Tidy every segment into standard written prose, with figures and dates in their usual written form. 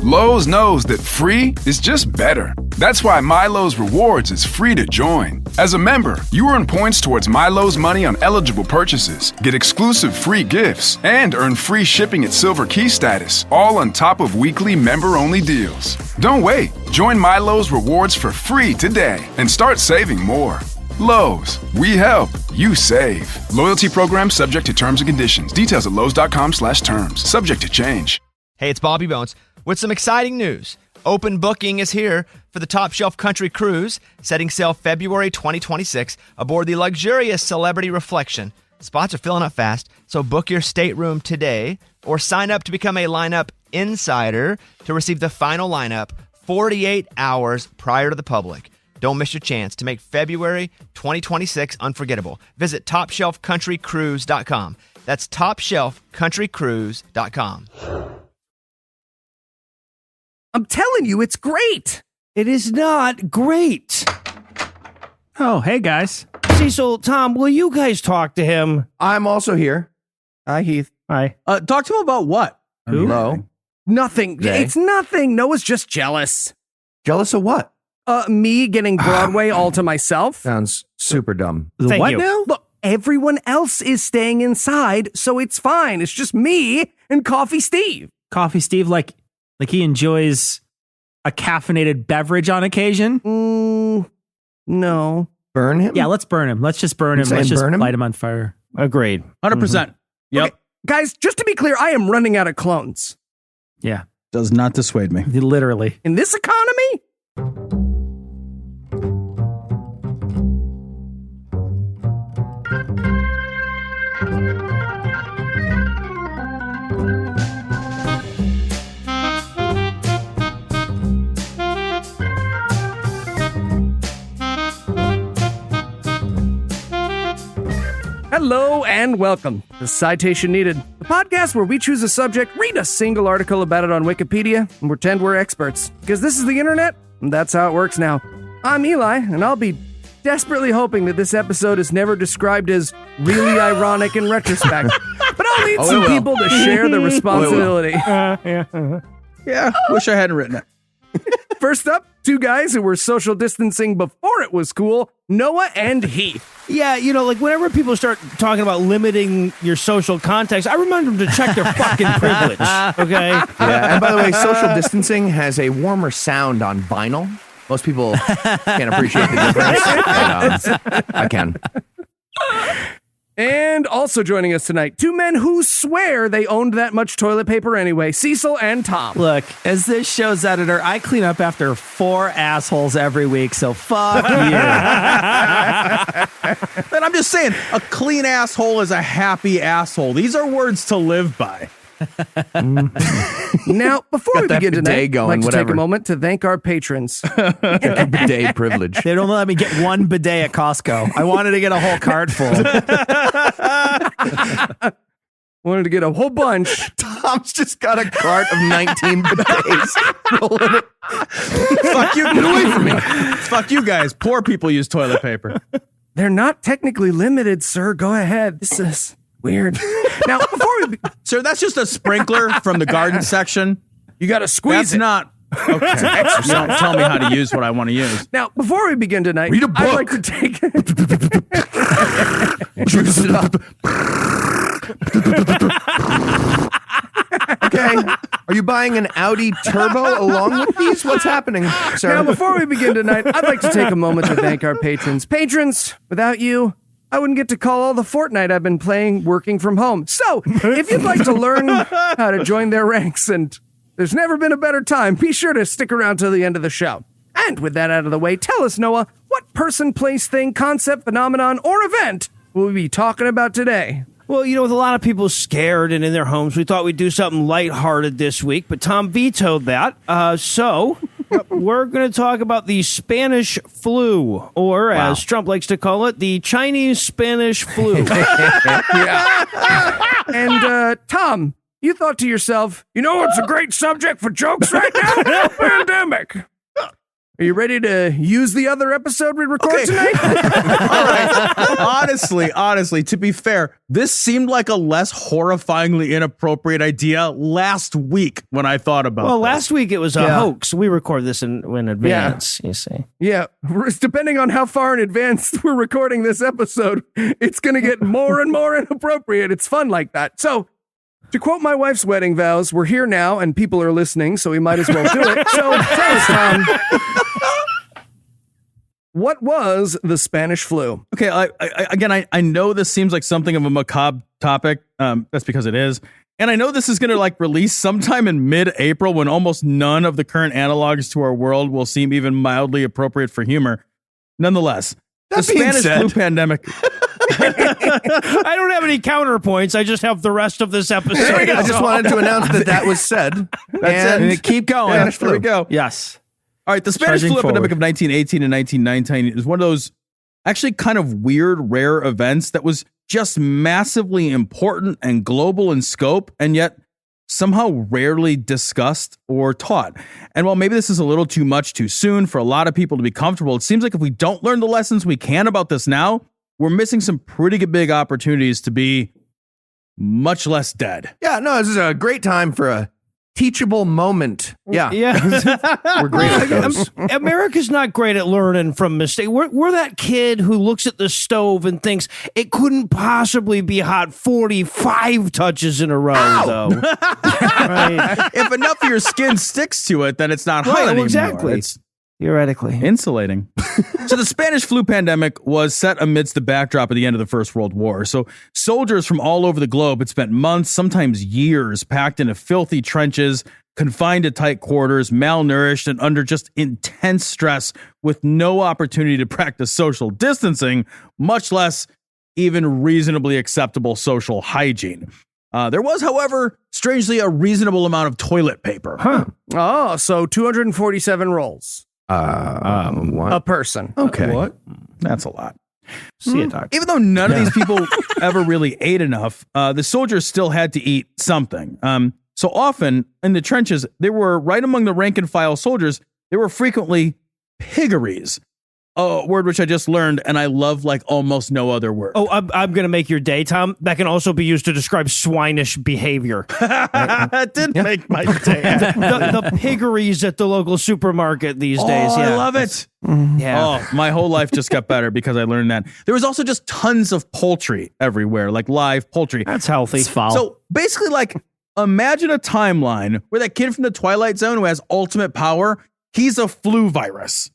Lowe's knows that free is just better. That's why MyLowe's Rewards is free to join. As a member, you earn points towards MyLowe's money on eligible purchases, get exclusive free gifts, and earn free shipping at Silver Key status, all on top of weekly member-only deals. Don't wait. Join MyLowe's Rewards for free today and start saving more. Lowe's, we help, you save. Loyalty program subject to terms and conditions. Details at lowes.com/terms. Subject to change. Hey, it's Bobby Bones with some exciting news. Open booking is here for the Top Shelf Country Cruise, setting sail February 2026 aboard the luxurious Celebrity Reflection. Spots are filling up fast, so book your stateroom today or sign up to become a lineup insider to receive the final lineup 48 hours prior to the public. Don't miss your chance to make February 2026 unforgettable. Visit TopShelfCountryCruise.com. That's TopShelfCountryCruise.com. I'm telling you, it's great. It is not great. Oh, hey, guys. Cecil, Tom, will you guys talk to him? I'm also here. Hi, Heath. Hi. Talk to him about what? Who? Hello. Nothing. Jay? It's nothing. Noah's just jealous. Jealous of what? Me getting Broadway all to myself. Sounds super dumb. Thank What you. now? Look, everyone else is staying inside, so it's fine. It's just me and Coffee Steve. Coffee Steve, like he enjoys a caffeinated beverage on occasion? No. Burn him? Yeah, let's burn him. Let's just burn him. saying Let's just burn him? light him on fire. Agreed. 100%. Yep. Okay, guys, just to be clear, I am running out of clones. Yeah, Does not dissuade me. literally. In this economy? Hello and welcome to Citation Needed, the podcast where we choose a subject, read a single article about it on Wikipedia, and pretend we're experts. Because this is the internet, and that's how it works now. I'm Eli, and I'll be desperately hoping that this episode is never described as really ironic in retrospect. But I'll need some people to share the responsibility. Yeah, wish I hadn't written it. First up, two guys who were social distancing before it was cool, Noah and Heath. Yeah, you know, like whenever people start talking about limiting your social context, I remind them to check their fucking privilege, okay? Yeah, and by the way, social distancing has a warmer sound on vinyl. Most people can't appreciate the difference. But, I can. And also joining us tonight, two men who swear they owned that much toilet paper anyway, Cecil and Tom. Look, as this show's editor, I clean up after 4 assholes every week, so fuck you. And I'm just saying, a clean asshole is a happy asshole. These are words to live by. Now, before we that begin tonight, bidet going, I'd like to take whatever. a moment to thank our patrons. Bidet privilege. They don't let me get one bidet at Costco. I wanted to get a whole cart full. Wanted to get a whole bunch. Tom's just got a cart of 19 bidets. Rolling it. Fuck you. Get away from me. Fuck you guys. Poor people use toilet paper. They're not technically limited, sir. Go ahead. This is weird. Now, before we... Sir, that's just a sprinkler from the garden section. You got to squeeze That's it. not... Okay. You don't tell me how to use what I want to use. Now, before we begin tonight, Read a book. I'd like to take... Juice it up. Okay. Are you buying an Audi Turbo along with these? What's happening, sir? Now, before we begin tonight, I'd like to take a moment to thank our patrons. Patrons, without you, I wouldn't get to call all the Fortnite I've been playing working from home. So, if you'd like to learn how to join their ranks, and there's never been a better time, be sure to stick around till the end of the show. And with that out of the way, tell us, Noah, what person, place, thing, concept, phenomenon, or event will we be talking about today? Well, you know, with a lot of people scared and in their homes, we thought we'd do something lighthearted this week, but Tom vetoed that. So we're going to talk about the Spanish flu, or as Trump likes to call it, the Chinese Spanish flu. And, Tom, you thought to yourself, you know what's a great subject for jokes right now? Pandemic. Are you ready to use the other episode we record tonight? All right. Honestly, to be fair, this seemed like a less horrifyingly inappropriate idea last week when I thought about it. Well, last week it was a hoax. We record this in advance, you see. Yeah, depending on how far in advance we're recording this episode, it's going to get more and more inappropriate. It's fun like that. So, to quote my wife's wedding vows, we're here now and people are listening, so we might as well do it. So, tell us, Tom, what was the Spanish flu? Okay, I know this seems like something of a macabre topic. That's because it is. And I know this is going to release sometime in mid-April when almost none of the current analogs to our world will seem even mildly appropriate for humor. Nonetheless, the Spanish flu pandemic. I don't have any counterpoints. I just have the rest of this episode. I just wanted to announce that was said. And keep going. Spanish flu. There we go. Yes. All right, the Spanish flu epidemic of 1918 and 1919 is one of those actually kind of weird, rare events that was just massively important and global in scope, and yet somehow rarely discussed or taught. And while maybe this is a little too much too soon for a lot of people to be comfortable, it seems like if we don't learn the lessons we can about this now, we're missing some pretty big opportunities to be much less dead. Yeah, no, this is a great time for a teachable moment. Yeah. We're great at those. America's not great at learning from mistakes. We're that kid who looks at the stove and thinks it couldn't possibly be hot 45 touches in a row, though. Right. If enough of your skin sticks to it, then it's not hot anymore. Exactly. It's theoretically insulating. So the Spanish flu pandemic was set amidst the backdrop of the end of the First World War. So soldiers from all over the globe had spent months, sometimes years, packed into filthy trenches, confined to tight quarters, malnourished, and under just intense stress with no opportunity to practice social distancing, much less even reasonably acceptable social hygiene. There was, however, strangely, a reasonable amount of toilet paper. Oh, so 247 rolls. What? A person. Okay. What? That's a lot. see it, doctor. Even though none of these people ever really ate enough, the soldiers still had to eat something. So often in the trenches, they were right among the rank and file soldiers. There were frequently piggeries, a word which I just learned, and I love like almost no other word. Oh, I'm going to make your day, Tom. That can also be used to describe swinish behavior. That did make my day. the piggeries at the local supermarket these days. Yeah, I love it. Yeah. Oh, my whole life just got better because I learned that. There was also just tons of poultry everywhere, like live poultry. That's healthy. It's foul. So basically, like, imagine a timeline where that kid from the Twilight Zone who has ultimate power, he's a flu virus.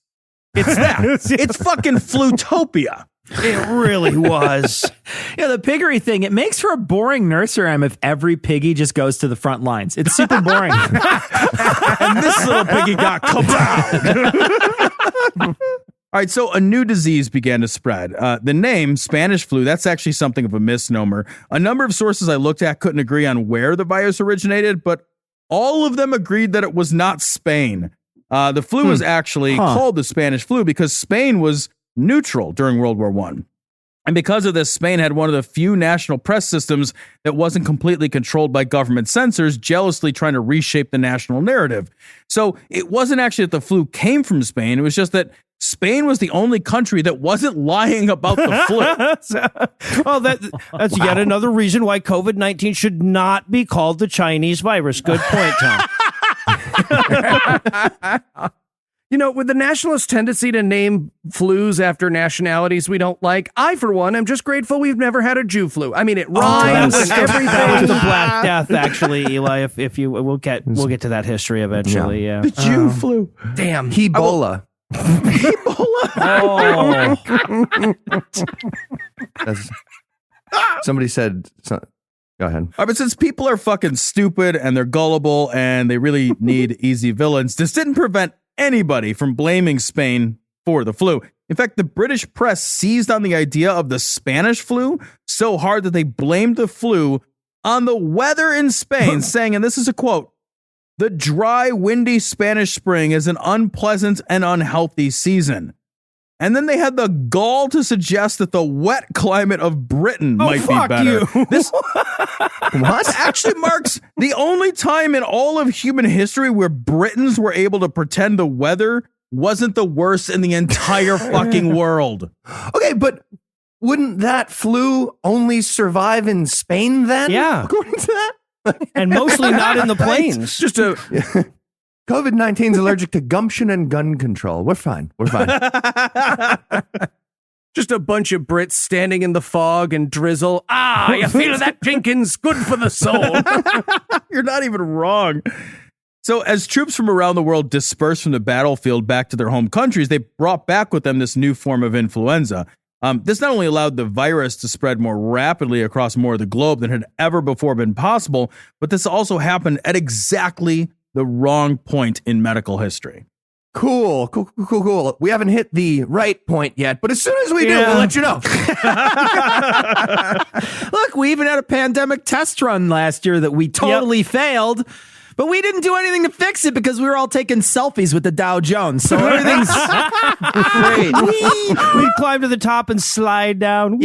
It's that. It's fucking Flutopia. It really was. Yeah, the piggery thing, it makes for a boring nursery rhyme if every piggy just goes to the front lines. It's super boring. And this little piggy got kabow. All right, so a new disease began to spread. The name, Spanish flu, that's actually something of a misnomer. A number of sources I looked at couldn't agree on where the virus originated, but all of them agreed that it was not Spain. The flu was actually called the Spanish flu because Spain was neutral during World War I. And because of this, Spain had one of the few national press systems that wasn't completely controlled by government censors, jealously trying to reshape the national narrative. So it wasn't actually that the flu came from Spain. It was just that Spain was the only country that wasn't lying about the flu. Well, that's yet another reason why COVID-19 should not be called the Chinese virus. Good point, Tom. You know, with the nationalist tendency to name flus after nationalities we don't like, I, for one, am just grateful we've never had a Jew flu. I mean, it rhymes and everything. That was the Black Death, actually, Eli. If you we'll get to that history eventually. Yeah. The Jew flu. Damn. Ebola. Somebody said... Go ahead. But since people are fucking stupid and they're gullible and they really need easy villains, this didn't prevent anybody from blaming Spain for the flu. In fact, the British press seized on the idea of the Spanish flu so hard that they blamed the flu on the weather in Spain, saying, and this is a quote, "The dry, windy Spanish spring is an unpleasant and unhealthy season." And then they had the gall to suggest that the wet climate of Britain might be better. This actually marks the only time in all of human history where Britons were able to pretend the weather wasn't the worst in the entire fucking world. Okay, but wouldn't that flu only survive in Spain then? Yeah. According to that? And mostly not in the plains. Just a COVID-19 is allergic to gumption and gun control. We're fine. We're fine. Just a bunch of Brits standing in the fog and drizzle. Ah, you feel that, Jenkins? Good for the soul. You're not even wrong. So as troops from around the world dispersed from the battlefield back to their home countries, they brought back with them this new form of influenza. This not only allowed the virus to spread more rapidly across more of the globe than had ever before been possible, but this also happened at exactly the wrong point in medical history. Cool. We haven't hit the right point yet, but as soon as we do, we'll let you know. Look, we even had a pandemic test run last year that we totally failed, but we didn't do anything to fix it because we were all taking selfies with the Dow Jones. So everything's great. We'd climb to the top and slide down.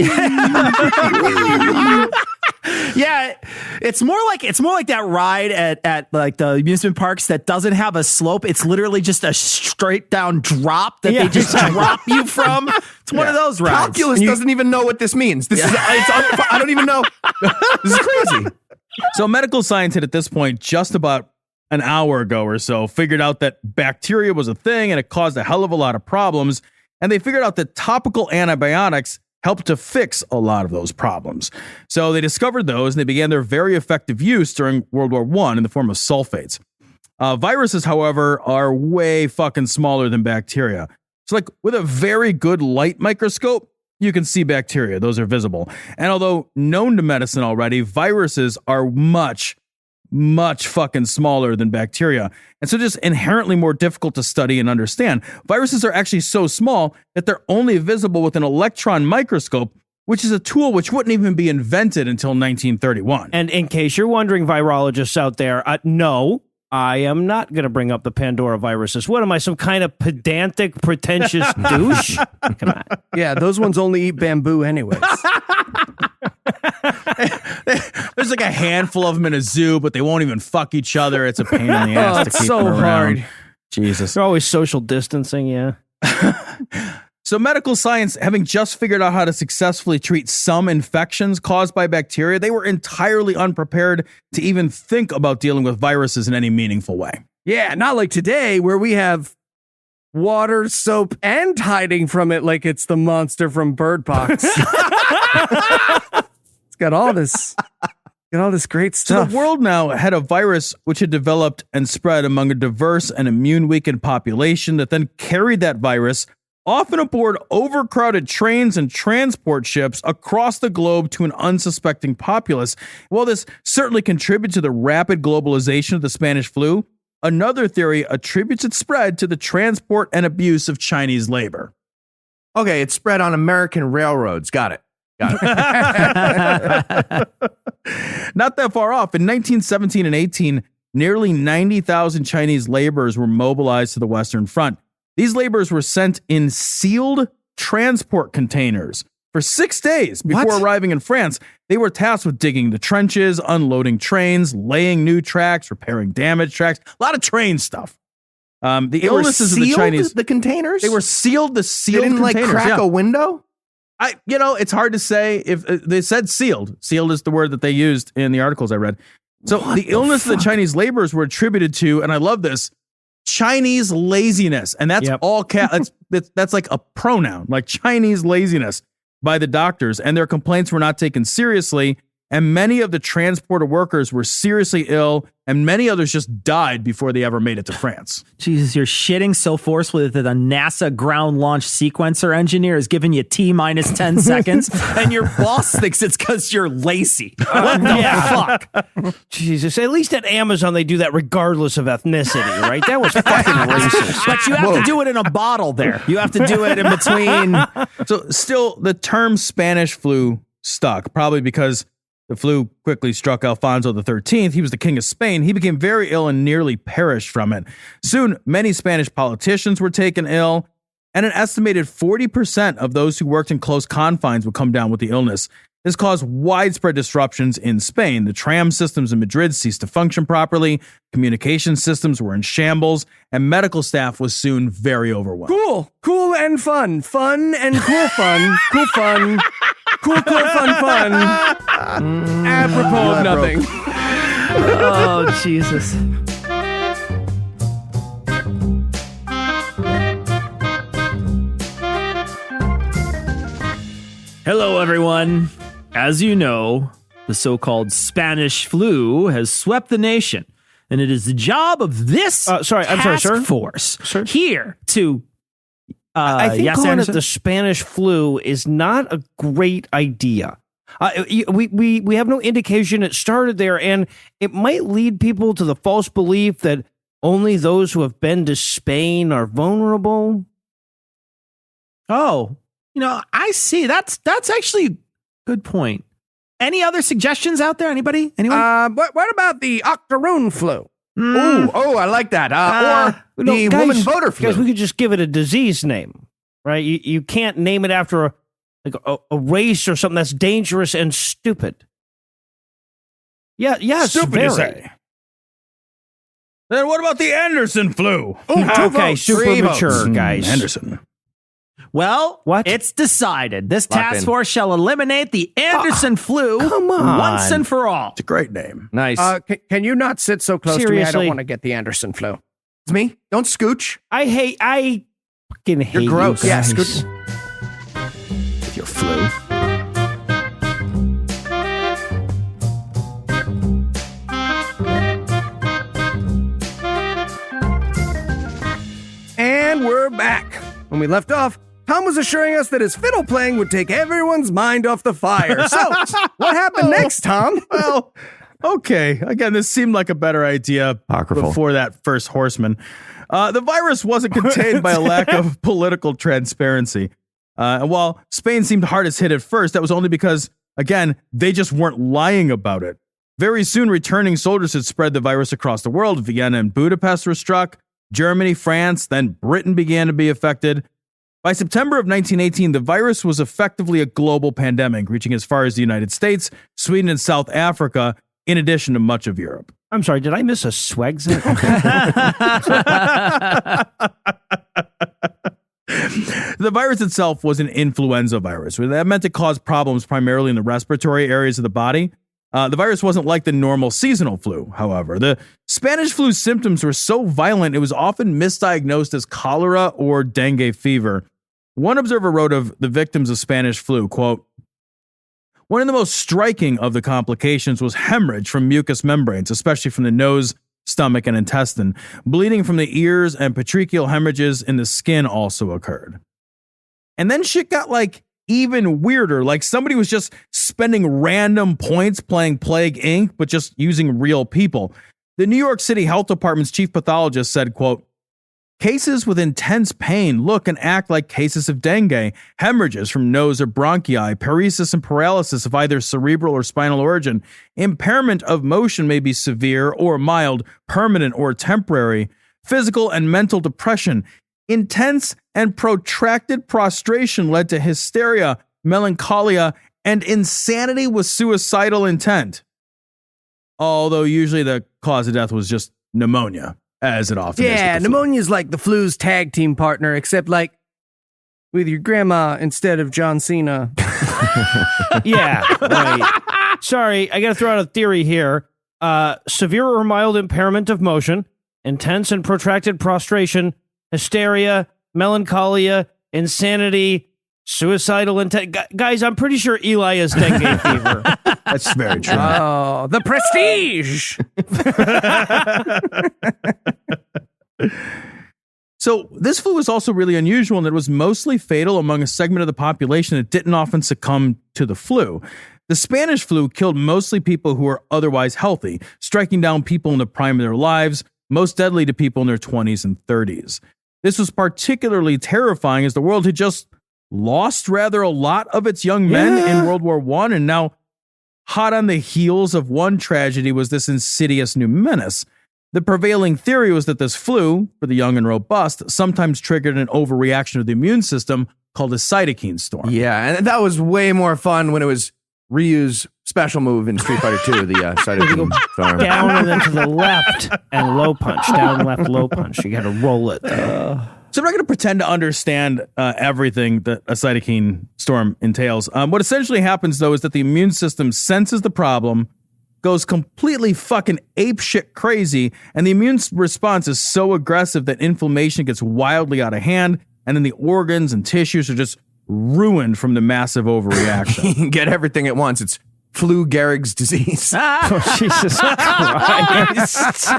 Yeah, it's more like that ride at like the amusement parks that doesn't have a slope. It's literally just a straight down drop that they just drop you from. It's one of those rides. Calculus doesn't even know what this means. This is I don't even know. This is crazy. So medical science had at this point, just about an hour ago or so, figured out that bacteria was a thing and it caused a hell of a lot of problems. And they figured out that topical antibiotics helped to fix a lot of those problems. So they discovered those and they began their very effective use during World War I in the form of sulfates. Viruses, however, are way fucking smaller than bacteria. So like with a very good light microscope, you can see bacteria. Those are visible. And although known to medicine already, viruses are much fucking smaller than bacteria. And so just inherently more difficult to study and understand. Viruses are actually so small that they're only visible with an electron microscope, which is a tool which wouldn't even be invented until 1931. And in case you're wondering, virologists out there, no, I am not going to bring up the Pandora viruses. What am I, some kind of pedantic, pretentious douche? Come on. Yeah, those ones only eat bamboo anyways. There's like a handful of them in a zoo, but they won't even fuck each other. It's a pain in the ass to it's keep so them around. hard. Jesus. They're always social distancing, yeah. So medical science, having just figured out how to successfully treat some infections caused by bacteria, they were entirely unprepared to even think about dealing with viruses in any meaningful way. Yeah, not like today where we have water, soap, and hiding from it like it's the monster from Bird Box. It's got all this great So stuff. the world now had a virus which had developed and spread among a diverse and immune-weakened population that then carried that virus often aboard overcrowded trains and transport ships across the globe to an unsuspecting populace. While this certainly contributed to the rapid globalization of the Spanish flu, another theory attributes its spread to the transport and abuse of Chinese labor. Okay, it's spread on American railroads. Got it. Not that far off. In 1917 and 18, nearly 90,000 Chinese laborers were mobilized to the Western Front. These laborers were sent in sealed transport containers for 6 days before arriving in France. They were tasked with digging the trenches, unloading trains, laying new tracks, repairing damaged tracks, a lot of train stuff. The illnesses of the Chinese, the containers? they were sealed. The sealed They didn't containers, like crack yeah. a window? It's hard to say if they said sealed. Sealed is the word that they used in the articles I read. So the illness of the Chinese laborers were attributed to, and I love this, Chinese laziness. And that's all that's like a pronoun, like Chinese laziness by the doctors. And their complaints were not taken seriously. And many of the transporter workers were seriously ill, and many others just died before they ever made it to France. Jesus, you're shitting so forcefully that the NASA ground launch sequencer engineer is giving you T minus 10 seconds, and your boss thinks it's because you're lazy. What the fuck? Jesus, at least at Amazon they do that regardless of ethnicity, right? That was fucking racist. But you have to do it in a bottle there. You have to do it in between. So still, the term Spanish flu stuck, probably because the flu quickly struck Alfonso XIII. He was the king of Spain. He became very ill and nearly perished from it. Soon, many Spanish politicians were taken ill, and an estimated 40% of those who worked in close confines would come down with the illness. This caused widespread disruptions in Spain. The tram systems in Madrid ceased to function properly, communication systems were in shambles, and medical staff was soon very overwhelmed. Cool and fun. Fun and cool fun. Cool fun. Cool, fun. Apropos of nothing. Oh, Jesus. Hello, everyone. As you know, the so-called Spanish flu has swept the nation, and it is the job of this task force here to. I think yes, calling Anderson? it the Spanish flu is not a great idea. We have no indication it started there, and it might lead people to the false belief that only those who have been to Spain are vulnerable. Oh, I see. That's actually a good point. Any other suggestions out there? Anybody? Anyone? What about the octoroon flu? Oh, I like that. Or the woman voter flu. Guys, we could just give it a disease name, right? You can't name it after a race or something that's dangerous and stupid. Yes, Stupid very. to say. Then what about the Anderson flu? Okay, super 3 mature, votes. guys. Anderson. Well, What? it's decided. This Locked task in. force shall eliminate the Anderson flu come on. once and for all. It's a great name. Nice. Can you not sit so close to me? I don't Seriously. want to get the Anderson flu. it's me. Don't scooch. I fucking hate You're gross. you Yeah, guys. scoot. With your flu. And we're back. When we left off, Tom was assuring us that his fiddle playing would take everyone's mind off the fire. So, what happened next, Tom? Well, okay. Again, this seemed like a better idea Apocryphal. before that first horseman. The virus wasn't contained by a lack of political transparency. And while Spain seemed hardest hit at first, that was only because, again, they just weren't lying about it. Very soon, returning soldiers had spread the virus across the world. Vienna and Budapest were struck. Germany, France, then Britain began to be affected. By September of 1918, the virus was effectively a global pandemic, reaching as far as the United States, Sweden, and South Africa, in addition to much of Europe. I'm sorry, did I miss a Swexit? The virus itself was an influenza virus. That meant it caused problems primarily in the respiratory areas of the body. The virus wasn't like the normal seasonal flu, however. The Spanish flu symptoms were so violent, it was often misdiagnosed as cholera or dengue fever. One observer wrote of the victims of Spanish flu, quote, "One of the most striking of the complications was hemorrhage from mucous membranes, especially from the nose, stomach, and intestine. Bleeding from the ears and petechial hemorrhages in the skin also occurred." And then shit got even weirder. Like somebody was just spending random points playing Plague Inc., but just using real people. The New York City Health Department's chief pathologist said, quote, "Cases with intense pain look and act like cases of dengue, hemorrhages from nose or bronchi, paresis and paralysis of either cerebral or spinal origin. Impairment of motion may be severe or mild, permanent or temporary. Physical and mental depression. Intense and protracted prostration led to hysteria, melancholia, and insanity with suicidal intent. Although usually the cause of death was just pneumonia, as it often is. Yeah, with the flu. pneumonia's like the flu's tag team partner, except with your grandma instead of John Cena. Yeah, right. Sorry, I got to throw out a theory here. Severe or mild impairment of motion, intense and protracted prostration, hysteria, melancholia, insanity, suicidal intent. Guys, I'm pretty sure Eli has dengue fever. That's very true. Oh, the prestige! So this flu was also really unusual in that it was mostly fatal among a segment of the population that didn't often succumb to the flu. The Spanish flu killed mostly people who were otherwise healthy, striking down people in the prime of their lives, most deadly to people in their 20s and 30s. This was particularly terrifying as the world had just lost rather a lot of its young men in World War I, and now hot on the heels of one tragedy was this insidious new menace. The prevailing theory was that this flu, for the young and robust, sometimes triggered an overreaction of the immune system called a cytokine storm. Yeah, and that was way more fun when it was reuse special move in Street Fighter 2, the Cytokine Storm. Down and then to the left and low punch. Down, left, low punch. You got to roll it. So I'm not going to pretend to understand everything that a cytokine storm entails. What essentially happens, though, is that the immune system senses the problem, goes completely fucking apeshit crazy, and the immune response is so aggressive that inflammation gets wildly out of hand, and then the organs and tissues are just ruined from the massive overreaction. Get everything at once. It's Flu Gehrig's disease. Oh, Jesus Christ.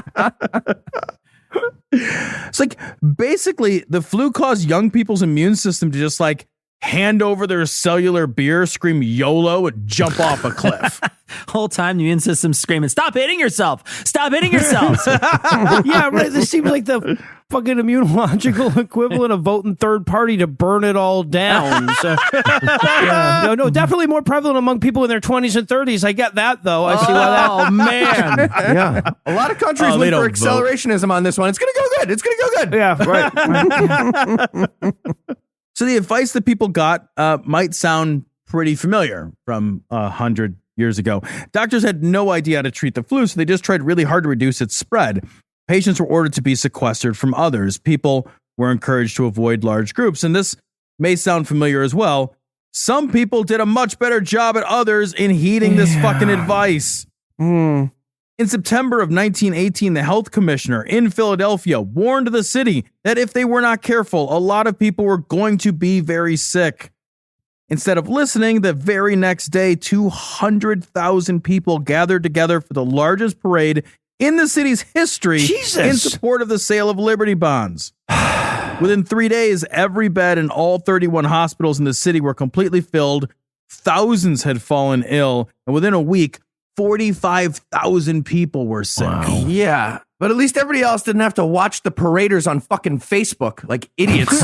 It's like basically the flu caused young people's immune system to just like hand over their cellular beer, scream YOLO, and jump off a cliff. Whole time the immune system's screaming, "Stop hitting yourself! Stop hitting yourself!" Yeah, right. This seems like the fucking immunological equivalent of voting third party to burn it all down. So, yeah. No, definitely more prevalent among people in their 20s and 30s. I get that, though. I see why that. Oh, man. Yeah. A lot of countries went for accelerationism on this one. It's going to go good. It's going to go good. Yeah, right. So the advice that people got might sound pretty familiar from 100 years ago. Doctors had no idea how to treat the flu, so they just tried really hard to reduce its spread. Patients were ordered to be sequestered from others. People were encouraged to avoid large groups. And this may sound familiar as well. Some people did a much better job at others in heeding this fucking advice. In September of 1918, the health commissioner in Philadelphia warned the city that if they were not careful, a lot of people were going to be very sick. Instead of listening, the very next day, 200,000 people gathered together for the largest parade in the city's history in support of the sale of Liberty bonds. Within 3 days, every bed in all 31 hospitals in the city were completely filled. Thousands had fallen ill. And within a week, 45,000 people were sick. Wow. Yeah, but at least everybody else didn't have to watch the paraders on fucking Facebook like idiots.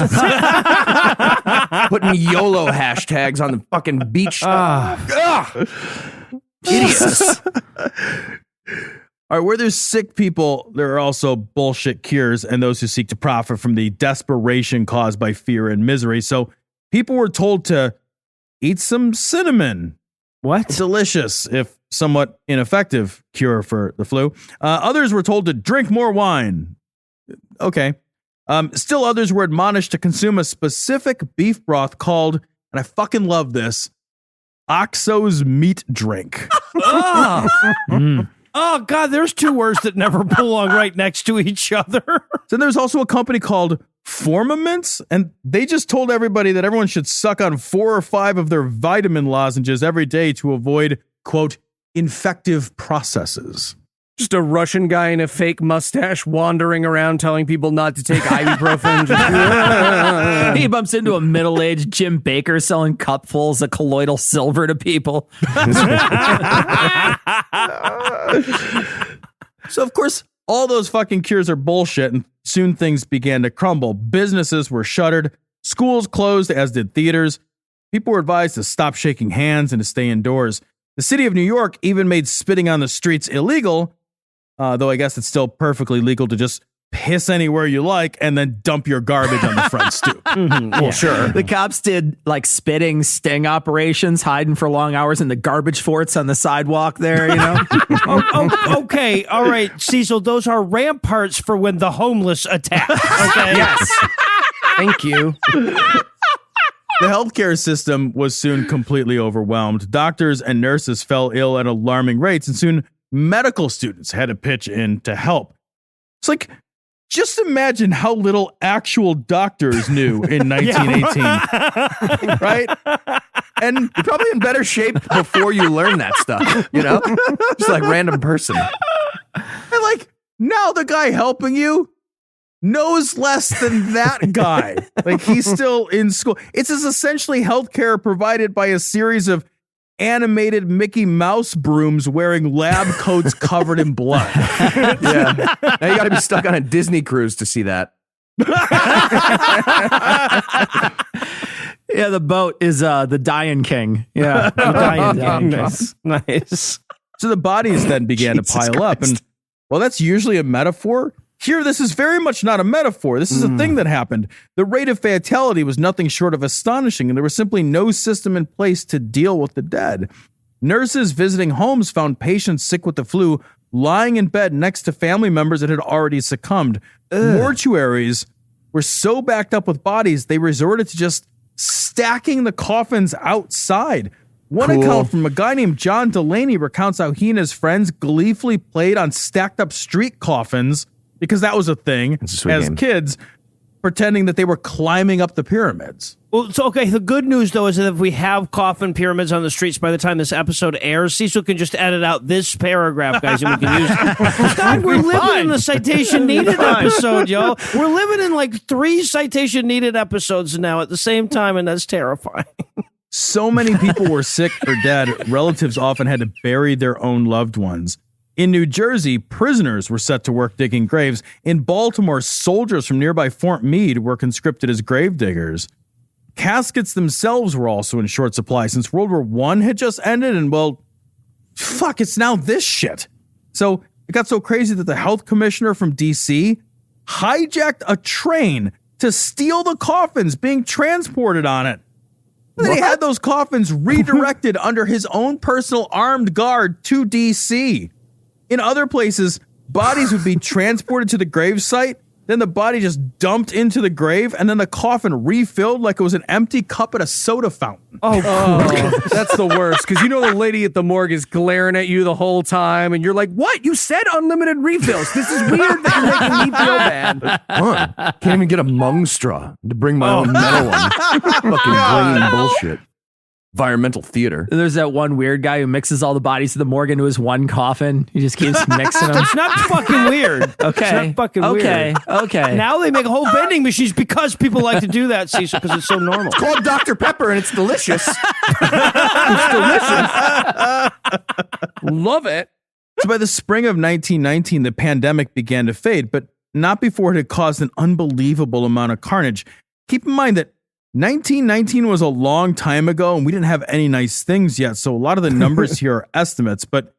Putting YOLO hashtags on the fucking beach. Idiots. All right, where there's sick people, there are also bullshit cures and those who seek to profit from the desperation caused by fear and misery. So people were told to eat some cinnamon. What? Delicious, if somewhat ineffective cure for the flu. Others were told to drink more wine. Okay. Still others were admonished to consume a specific beef broth called, and I fucking love this, Oxo's meat drink. Oh, God, there's two words that never belong right next to each other. Then there's also a company called Formaments, and they just told everybody that everyone should suck on 4 or 5 of their vitamin lozenges every day to avoid, quote, infective processes. Just a Russian guy in a fake mustache wandering around telling people not to take ibuprofen. He bumps into a middle-aged Jim Baker selling cupfuls of colloidal silver to people. So, of course, all those fucking cures are bullshit, and soon things began to crumble. Businesses were shuttered. Schools closed, as did theaters. People were advised to stop shaking hands and to stay indoors. The city of New York even made spitting on the streets illegal, though I guess it's still perfectly legal to just piss anywhere you like and then dump your garbage on the front stoop. Well, sure. The cops did like spitting sting operations, hiding for long hours in the garbage forts on the sidewalk there, you know? Okay, all right, Cecil, those are ramparts for when the homeless attack. Okay. Yes. Thank you. The healthcare system was soon completely overwhelmed. Doctors and nurses fell ill at alarming rates, and soon medical students had to pitch in to help. It's like, just imagine how little actual doctors knew in 1918, right? And you're probably in better shape before you learn that stuff, you know? Just like random person. And like, now the guy helping you knows less than that guy. Like, he's still in school. It's essentially healthcare provided by a series of animated Mickey Mouse brooms wearing lab coats covered in blood. Yeah. Now you got to be stuck on a Disney cruise to see that. Yeah, the boat is the Dying King. Yeah, the Dying King. Nice. So the bodies then began to pile up. And well, that's usually a metaphor. Here, this is very much not a metaphor. This is a thing that happened. The rate of fatality was nothing short of astonishing, and there was simply no system in place to deal with the dead. Nurses visiting homes found patients sick with the flu lying in bed next to family members that had already succumbed. Mortuaries were so backed up with bodies, they resorted to just stacking the coffins outside. One account from a guy named John Delaney recounts how he and his friends gleefully played on stacked up street coffins, because that was a thing as kids, pretending that they were climbing up the pyramids. Well, so, okay, the good news, though, is that if we have coffin pyramids on the streets by the time this episode airs, Cecil can just edit out this paragraph, guys, and we can use it. God, we're living in the citation needed episode, yo. We're living in like 3 citation needed episodes now at the same time, and that's terrifying. So many people were sick or dead, relatives often had to bury their own loved ones. In New Jersey, prisoners were set to work digging graves. In Baltimore, soldiers from nearby Fort Meade were conscripted as grave diggers. Caskets themselves were also in short supply since World War I had just ended, and well, fuck, it's now this shit. So it got so crazy that the health commissioner from DC hijacked a train to steal the coffins being transported on it. And then he had those coffins redirected under his own personal armed guard to DC. In other places, bodies would be transported to the gravesite, then the body just dumped into the grave, and then the coffin refilled like it was an empty cup at a soda fountain. Oh, that's the worst, because you know the lady at the morgue is glaring at you the whole time, and you're like, what? You said unlimited refills. This is weird that you're making me feel bad. Can't even get a mung straw to bring my own metal one. Fucking green bullshit. Environmental theater. There's that one weird guy who mixes all the bodies of the morgue into his one coffin. He just keeps mixing them. It's not fucking weird. Okay. It's not fucking weird. Okay. Now they make whole vending machines because people like to do that, Cecil, because it's so normal. It's called Dr. Pepper and it's delicious. Love it. So by the spring of 1919, the pandemic began to fade, but not before it had caused an unbelievable amount of carnage. Keep in mind that 1919 was a long time ago, and we didn't have any nice things yet, so a lot of the numbers here are estimates, but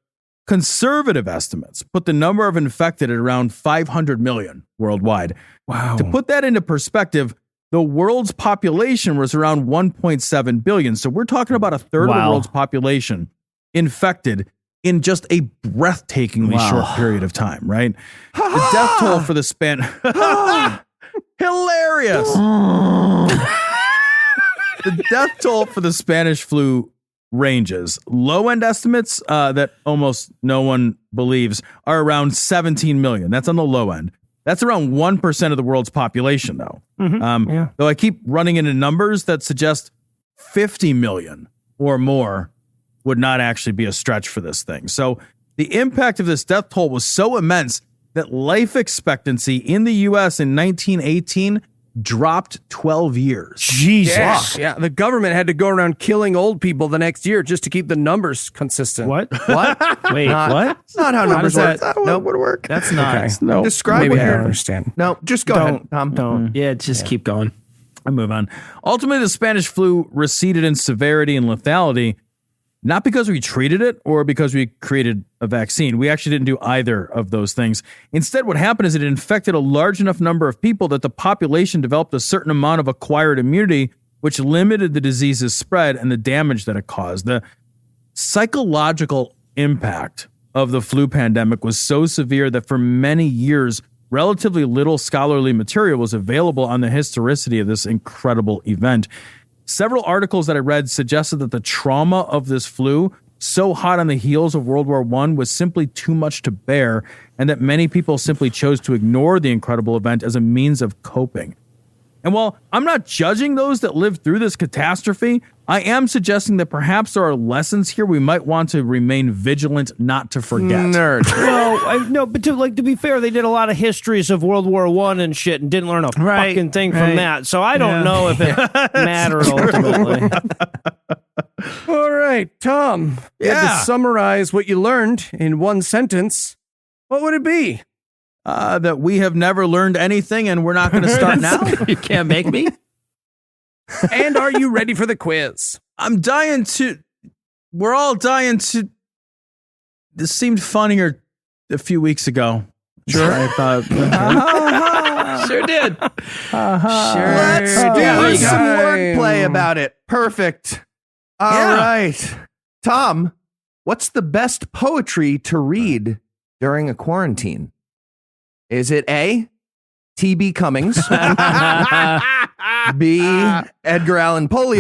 conservative estimates put the number of infected at around 500 million worldwide. Wow. To put that into perspective, the world's population was around 1.7 billion, so we're talking about a third of the world's population infected in just a breathtakingly short period of time, right? The death toll for the span... Hilarious! The death toll for the Spanish flu ranges. Low-end estimates that almost no one believes are around 17 million. That's on the low end. That's around 1% of the world's population, though. Though I keep running into numbers that suggest 50 million or more would not actually be a stretch for this thing. So the impact of this death toll was so immense that life expectancy in the U.S. in 1918 dropped 12 years. Jesus. Yeah, the government had to go around killing old people the next year just to keep the numbers consistent. What? What? Wait, what? That's not how numbers work. that- That Nope. would work. That's not. Okay. No. Describe Maybe what I don't you're... understand. No, just go ahead, Tom. Don't. Yeah, just keep going. I move on. Ultimately, the Spanish flu receded in severity and lethality, not because we treated it or because we created a vaccine. We actually didn't do either of those things. Instead, what happened is it infected a large enough number of people that the population developed a certain amount of acquired immunity, which limited the disease's spread and the damage that it caused. The psychological impact of the flu pandemic was so severe that for many years, relatively little scholarly material was available on the historicity of this incredible event. Several articles that I read suggested that the trauma of this flu, so hot on the heels of World War I, was simply too much to bear, and that many people simply chose to ignore the incredible event as a means of coping. And while I'm not judging those that lived through this catastrophe, I am suggesting that perhaps there are lessons here we might want to remain vigilant not to forget. Nerd. No, but to be fair, they did a lot of histories of World War I and shit and didn't learn a fucking thing from that. So I don't know if it mattered ultimately. All right, Tom. You had to summarize what you learned in one sentence. What would it be? That we have never learned anything and we're not going to start now. You can't make me? And are you ready for the quiz? I'm dying to... We're all dying to... This seemed funnier a few weeks ago. Sure. I thought... Sure did. Let's do some wordplay about it. Perfect. All right. Tom, What's the best poetry to read during a quarantine? Is it A, T.B. Cummings, B, Edgar Allan Poe,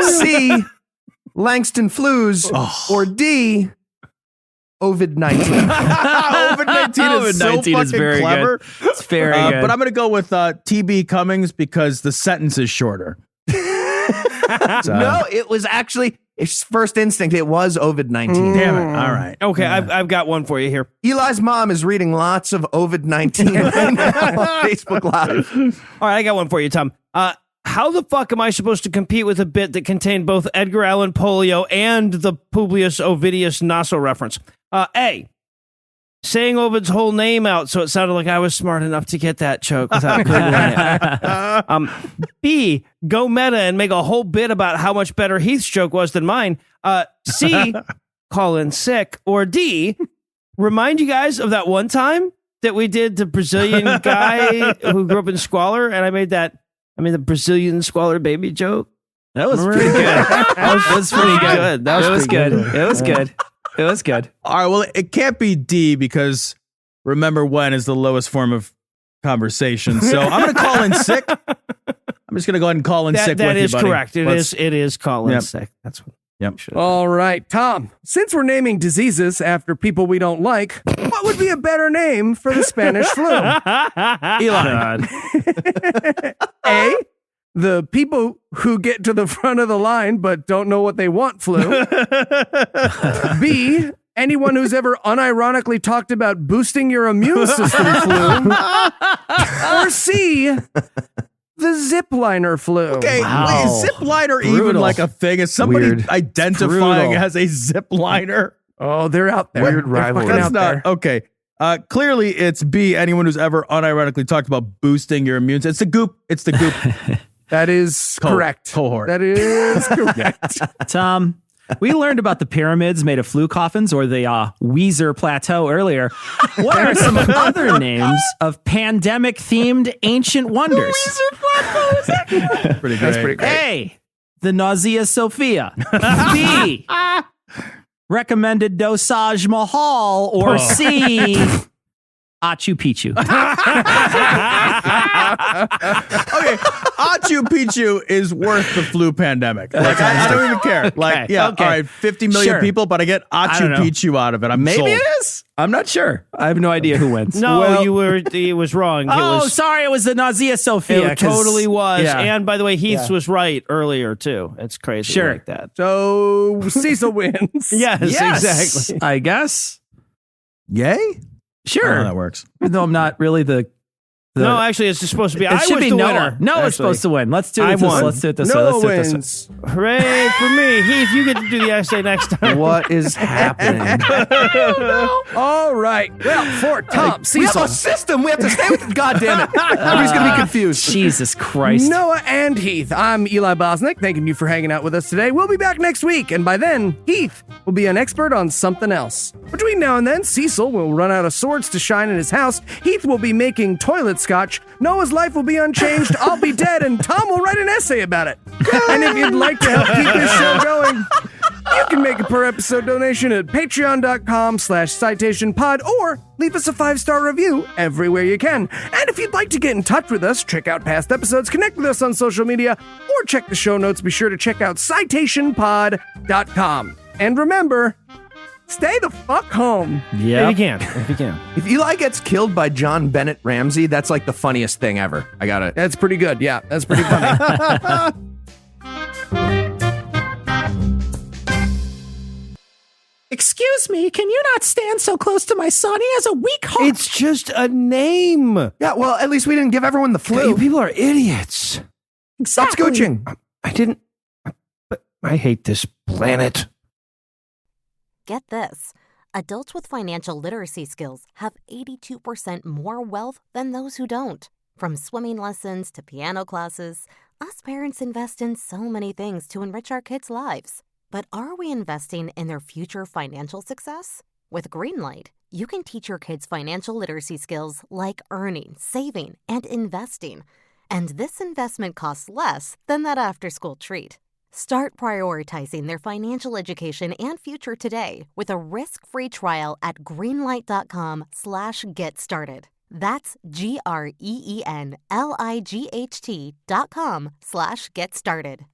C, Langston Flues, or D, Ovid-19? Ovid-19 is so Ovid-19 is fucking very clever. good. It's very good. But I'm going to go with T.B. Cummings because the sentence is shorter. No, it was actually its first instinct. It was Ovid-19. Damn it. All right. Okay, I've got one for you here. Eli's mom is reading lots of Ovid-19 right now on Facebook Live. All right, I got one for you, Tom. How the fuck am I supposed to compete with a bit that contained both Edgar Allan Poe and the Publius Ovidius Naso reference? A, saying Ovid's whole name out so it sounded like I was smart enough to get that joke without Googling it. B, go meta and make a whole bit about how much better Heath's joke was than mine. C, call in sick. Or D, remind you guys of that one time that we did the Brazilian guy who grew up in squalor, and I made the Brazilian squalor baby joke. That was pretty good. That was pretty good. That was good. It was good. It was good. All right. Well, it can't be D because remember when is the lowest form of conversation. So I'm going to call in sick. I'm just going to go ahead and call in sick. That with is you, buddy. correct. It is call in sick. That's what. Yep. All right, Tom, since we're naming diseases after people we don't like, what would be a better name for the Spanish flu? Eli. A, the people who get to the front of the line but don't know what they want flu. B, anyone who's ever unironically talked about boosting your immune system flu. Or C, the zipliner flu. Okay, Wow. is zip liner even Brutal. like a thing? Is somebody Weird. identifying Brutal. as a zip liner? Oh, they're out there. Weird They're rivalry. fucking That's out not there. okay. Clearly, it's B. Anyone who's ever unironically talked about boosting your immune system. It's the goop. It's the goop. That is correct. Cohort. That is correct. Tom, we learned about the pyramids made of flu coffins or the Weezer Plateau earlier. What are some other names of pandemic-themed ancient wonders? Pretty great. That's pretty great. A, the Nausea Sophia. B, recommended dosage Mahal. Or C, Achu Picchu. Okay, Achu Picchu is worth the flu pandemic. Like I don't even care. Like, yeah, okay. all right, 50 million Sure. people, but I get I don't Achu know. Picchu out of it. I'm Maybe sold. it is. I'm not sure. I have no idea who wins. No, it was wrong. Sorry, it was the Nausea Sophia. It totally was. Yeah. And by the way, Heath's was right earlier too. It's crazy Sure. like that. So Cecil wins. Yes, Yes, exactly. I guess. Yay? I Sure. don't know how that works. Even though I'm not really the No, actually, it's supposed to be. it I should was be the Noah. winner. Noah's actually. supposed to win. Let's do I it. This, won. let's do it this way. Noah Let's do it this way. wins. Hooray for me, Heath! You get to do the essay next time. What is happening? All right. Well, for Tom We have Cecil, a system. We have to stay with it. God damn it. Everybody's going to be confused. Jesus Christ. Noah and Heath, I'm Eli Bosnick. Thanking you for hanging out with us today. We'll be back next week, and by then, Heath will be an expert on something else. Between now and then, Cecil will run out of swords to shine in his house. Heath will be making toilet scotch. Noah's life will be unchanged. I'll be dead, and Tom will write an essay about it. And if you'd like to help keep this show going, you can make a per episode donation at patreon.com/citationpod or leave us a 5-star review everywhere you can. And if you'd like to get in touch with us, check out past episodes, connect with us on social media, or check the show notes, be sure to check out citationpod.com. And remember, stay the fuck home. If Yeah. you can. If you can. If Eli gets killed by John Bennett Ramsey, that's like the funniest thing ever. I got it. That's pretty good. Yeah, that's pretty funny. Excuse me, can you not stand so close to my son? He has a weak heart. It's just a name. Yeah, well, at least we didn't give everyone the flu. You people are idiots. Stop scooching. I didn't. But I hate this planet. Get this. Adults with financial literacy skills have 82% more wealth than those who don't. From swimming lessons to piano classes, us parents invest in so many things to enrich our kids' lives. But are we investing in their future financial success? With Greenlight, you can teach your kids financial literacy skills like earning, saving, and investing. And this investment costs less than that after-school treat. Start prioritizing their financial education and future today with a risk-free trial at greenlight.com/get-started. That's GREENLIGHT.com/get started.